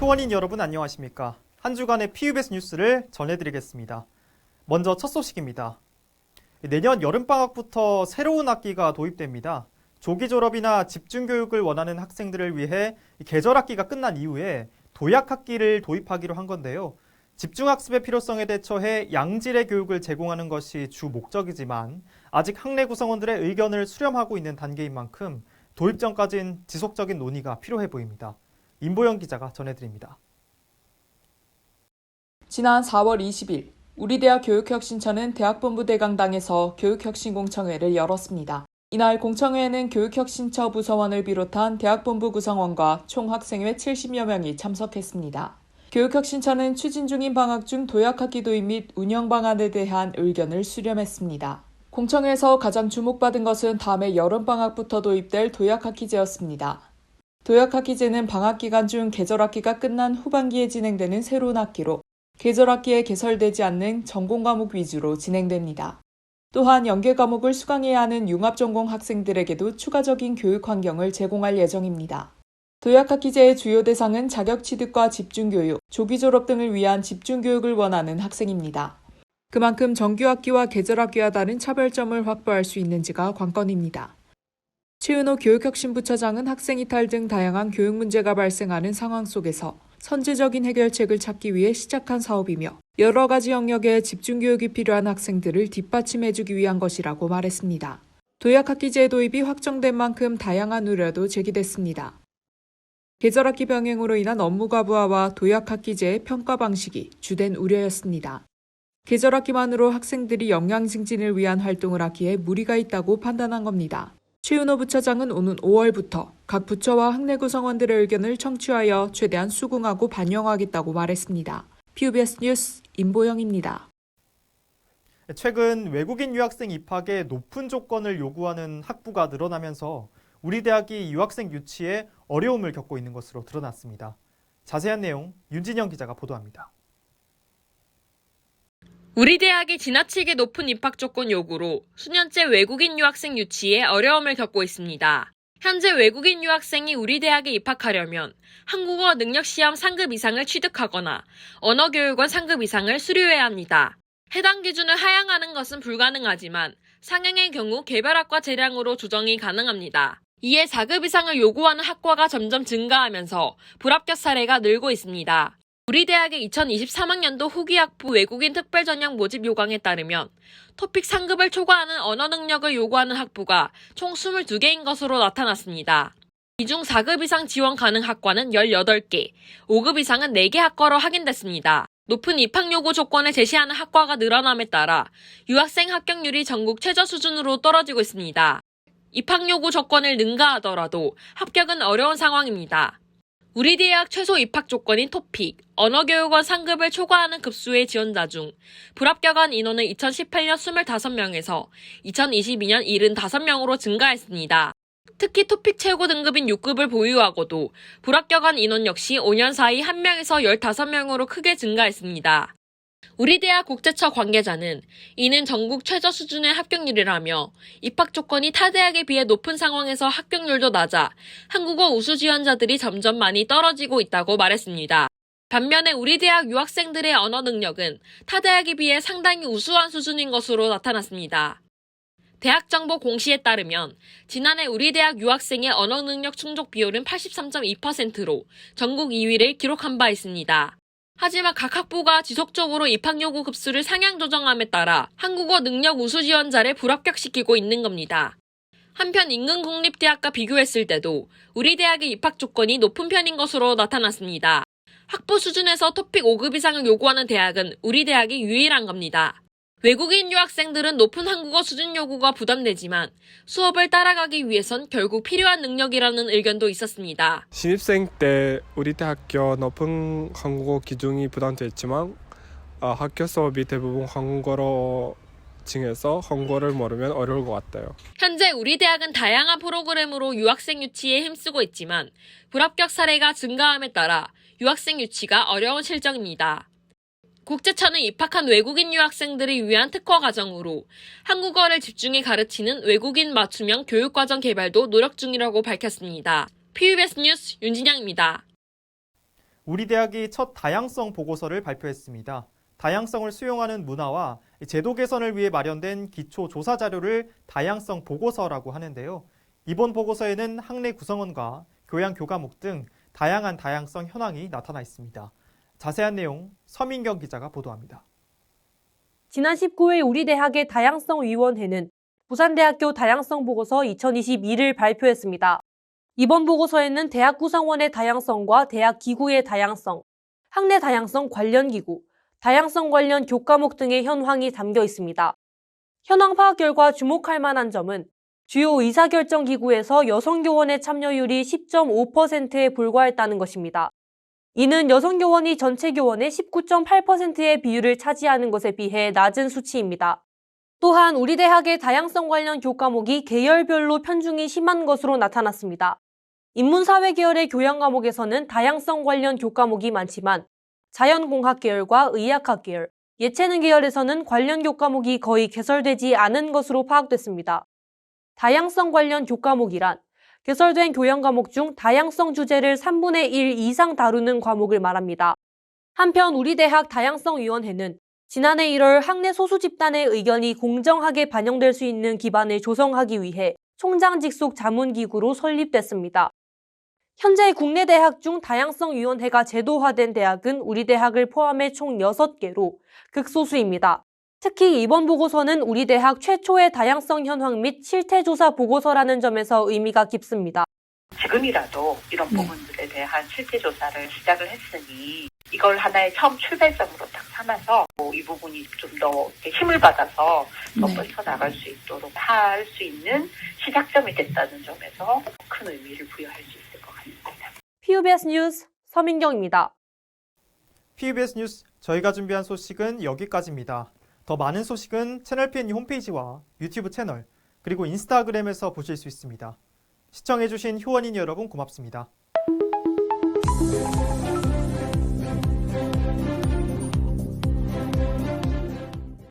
표원인 여러분 안녕하십니까? 한 주간의 PUBS 뉴스를 전해드리겠습니다. 먼저 첫 소식입니다. 내년 여름방학부터 새로운 학기가 도입됩니다. 조기 졸업이나 집중교육을 원하는 학생들을 위해 계절학기가 끝난 이후에 도약학기를 도입하기로 한 건데요. 집중학습의 필요성에 대처해 양질의 교육을 제공하는 것이 주 목적이지만 아직 학내 구성원들의 의견을 수렴하고 있는 단계인 만큼 도입 전까진 지속적인 논의가 필요해 보입니다. 임보영 기자가 전해드립니다. 지난 4월 20일 우리대학 교육혁신처는 대학본부대강당에서 교육혁신공청회를 열었습니다. 이날 공청회에는 교육혁신처 부서원을 비롯한 대학본부 구성원과 총 학생회 70여 명이 참석했습니다. 교육혁신처는 추진 중인 방학 중 도약학기 도입 및 운영 방안에 대한 의견을 수렴했습니다. 공청회에서 가장 주목받은 것은 다음해 여름방학부터 도입될 도약학기제였습니다. 도약학기제는 방학 기간 중 계절학기가 끝난 후반기에 진행되는 새로운 학기로 계절학기에 개설되지 않는 전공과목 위주로 진행됩니다. 또한 연계 과목을 수강해야 하는 융합전공 학생들에게도 추가적인 교육 환경을 제공할 예정입니다. 도약학기제의 주요 대상은 자격 취득과 집중교육, 조기 졸업 등을 위한 집중교육을 원하는 학생입니다. 그만큼 정규학기와 계절학기와 다른 차별점을 확보할 수 있는지가 관건입니다. 최은호 교육혁신부처장은 학생 이탈 등 다양한 교육 문제가 발생하는 상황 속에서 선제적인 해결책을 찾기 위해 시작한 사업이며 여러 가지 영역에 집중교육이 필요한 학생들을 뒷받침해주기 위한 것이라고 말했습니다. 도약학기제 도입이 확정된 만큼 다양한 우려도 제기됐습니다. 계절학기 병행으로 인한 업무 과부하와 도약학기제의 평가 방식이 주된 우려였습니다. 계절학기만으로 학생들이 역량 증진을 위한 활동을 하기에 무리가 있다고 판단한 겁니다. 최은호 부처장은 오는 5월부터 각 부처와 학내 구성원들의 의견을 청취하여 최대한 수긍하고 반영하겠다고 말했습니다. PUBS 뉴스 임보영입니다. 최근 외국인 유학생 입학에 높은 조건을 요구하는 학부가 늘어나면서 우리 대학이 유학생 유치에 어려움을 겪고 있는 것으로 드러났습니다. 자세한 내용 윤진영 기자가 보도합니다. 우리 대학이 지나치게 높은 입학 조건 요구로 수년째 외국인 유학생 유치에 어려움을 겪고 있습니다. 현재 외국인 유학생이 우리 대학에 입학하려면 한국어 능력시험 상급 이상을 취득하거나 언어교육원 상급 이상을 수료해야 합니다. 해당 기준을 하향하는 것은 불가능하지만 상향의 경우 개별학과 재량으로 조정이 가능합니다. 이에 4급 이상을 요구하는 학과가 점점 증가하면서 불합격 사례가 늘고 있습니다. 우리 대학의 2023학년도 후기학부 외국인 특별전형 모집 요강에 따르면 토픽 상급을 초과하는 언어 능력을 요구하는 학부가 총 22개인 것으로 나타났습니다. 이 중 4급 이상 지원 가능 학과는 18개, 5급 이상은 4개 학과로 확인됐습니다. 높은 입학 요구 조건을 제시하는 학과가 늘어남에 따라 유학생 합격률이 전국 최저 수준으로 떨어지고 있습니다. 입학 요구 조건을 능가하더라도 합격은 어려운 상황입니다. 우리 대학 최소 입학 조건인 토픽, 언어교육원 상급을 초과하는 급수의 지원자 중 불합격한 인원은 2018년 25명에서 2022년 75명으로 증가했습니다. 특히 토픽 최고 등급인 6급을 보유하고도 불합격한 인원 역시 5년 사이 1명에서 15명으로 크게 증가했습니다. 우리 대학 국제처 관계자는 이는 전국 최저 수준의 합격률이라며 입학 조건이 타 대학에 비해 높은 상황에서 합격률도 낮아 한국어 우수 지원자들이 점점 많이 떨어지고 있다고 말했습니다. 반면에 우리 대학 유학생들의 언어 능력은 타 대학에 비해 상당히 우수한 수준인 것으로 나타났습니다. 대학정보 공시에 따르면 지난해 우리 대학 유학생의 언어 능력 충족 비율은 83.2%로 전국 2위를 기록한 바 있습니다. 하지만 각 학부가 지속적으로 입학 요구 급수를 상향 조정함에 따라 한국어 능력 우수 지원자를 불합격시키고 있는 겁니다. 한편 인근 공립대학과 비교했을 때도 우리 대학의 입학 조건이 높은 편인 것으로 나타났습니다. 학부 수준에서 토픽 5급 이상을 요구하는 대학은 우리 대학이 유일한 겁니다. 외국인 유학생들은 높은 한국어 수준 요구가 부담되지만 수업을 따라가기 위해선 결국 필요한 능력이라는 의견도 있었습니다. 신입생 때 우리 대학교 높은 한국어 기준이 부담됐지만 학교 수업이 대부분 한국어로 진행해서 한국어를 모르면 어려울 것 같아요. 현재 우리 대학은 다양한 프로그램으로 유학생 유치에 힘쓰고 있지만 불합격 사례가 증가함에 따라 유학생 유치가 어려운 실정입니다. 국제처는 입학한 외국인 유학생들을 위한 특화 과정으로 한국어를 집중해 가르치는 외국인 맞춤형 교육과정 개발도 노력 중이라고 밝혔습니다. PUBS 뉴스 윤진영입니다. 우리 대학이 첫 다양성 보고서를 발표했습니다. 다양성을 수용하는 문화와 제도 개선을 위해 마련된 기초 조사 자료를 다양성 보고서라고 하는데요. 이번 보고서에는 학내 구성원과 교양 교과목 등 다양한 다양성 현황이 나타나 있습니다. 자세한 내용 서민경 기자가 보도합니다. 지난 19일 우리 대학의 다양성위원회는 부산대학교 다양성 보고서 2022를 발표했습니다. 이번 보고서에는 대학 구성원의 다양성과 대학 기구의 다양성, 학내 다양성 관련 기구, 다양성 관련 교과목 등의 현황이 담겨 있습니다. 현황 파악 결과 주목할 만한 점은 주요 의사결정 기구에서 여성 교원의 참여율이 10.5%에 불과했다는 것입니다. 이는 여성 교원이 전체 교원의 19.8%의 비율을 차지하는 것에 비해 낮은 수치입니다. 또한 우리 대학의 다양성 관련 교과목이 계열별로 편중이 심한 것으로 나타났습니다. 인문사회 계열의 교양 과목에서는 다양성 관련 교과목이 많지만 자연공학 계열과 의학학 계열, 예체능 계열에서는 관련 교과목이 거의 개설되지 않은 것으로 파악됐습니다. 다양성 관련 교과목이란 개설된 교양 과목 중 다양성 주제를 3분의 1 이상 다루는 과목을 말합니다. 한편 우리 대학 다양성위원회는 지난해 1월 학내 소수 집단의 의견이 공정하게 반영될 수 있는 기반을 조성하기 위해 총장 직속 자문기구로 설립됐습니다. 현재 국내 대학 중 다양성위원회가 제도화된 대학은 우리 대학을 포함해 총 6개로 극소수입니다. 특히 이번 보고서는 우리 대학 최초의 다양성 현황 및 실태조사 보고서라는 점에서 의미가 깊습니다. 지금이라도 이런 부분들에 대한 실태조사를 시작을 했으니 이걸 하나의 처음 출발점으로 딱 삼아서 이 부분이 좀 더 힘을 받아서 더 뻗쳐나갈 수 있도록 할 수 있는 시작점이 됐다는 점에서 큰 의미를 부여할 수 있을 것 같습니다. PUBS 뉴스 서민경입니다. PUBS 뉴스 저희가 준비한 소식은 여기까지입니다. 더 많은 소식은 채널 PN 홈페이지와 유튜브 채널 그리고 인스타그램에서 보실 수 있습니다. 시청해주신 효원인 여러분 고맙습니다.